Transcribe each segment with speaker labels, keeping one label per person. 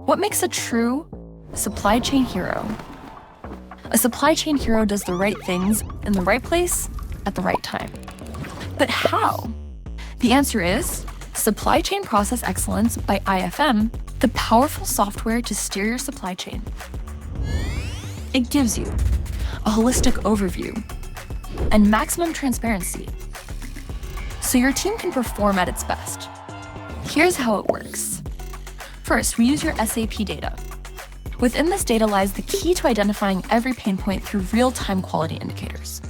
Speaker 1: What makes a true supply chain hero? A supply chain hero does the right things in the right place at the right time. But how? The answer is Supply Chain Process Excellence by IFM, the powerful software to steer your supply chain. It gives you a holistic overview and maximum transparency, so your team can perform at its best. Here's how it works. First, we use your SAP data. Within this data lies the key to identifying every pain point through real-time quality indicators.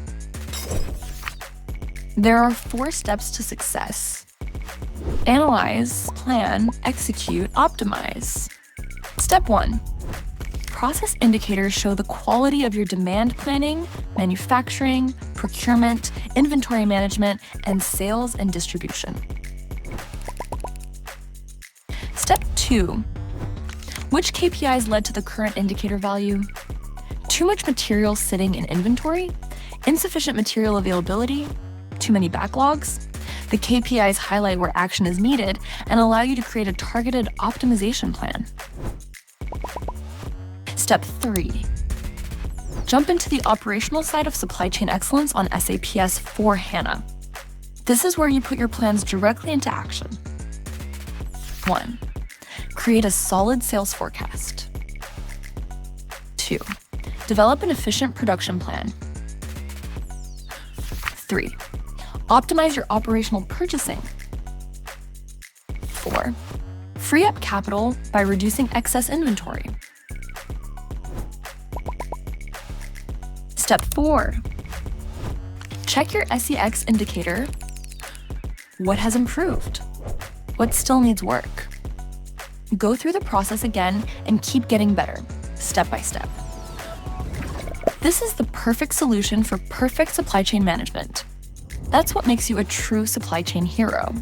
Speaker 1: There are 4 steps to success: analyze, plan, execute, optimize. Step 1. Process indicators show the quality of your demand planning, manufacturing, procurement, inventory management, and sales and distribution. Step 2. Which KPIs led to the current indicator value? Too much material sitting in inventory? Insufficient material availability? Too many backlogs? The KPIs highlight where action is needed and allow you to create a targeted optimization plan. Step 3. Jump into the operational side of supply chain excellence on SAP S/4HANA. This is where you put your plans directly into action. 1. Create a solid sales forecast. 2. Develop an efficient production plan. 3. Optimize your operational purchasing. 4. Free up capital by reducing excess inventory. Step 4. Check your SEX indicator. What has improved? What still needs work? Go through the process again and keep getting better, step by step. This is the perfect solution for perfect supply chain management. That's what makes you a true supply chain hero.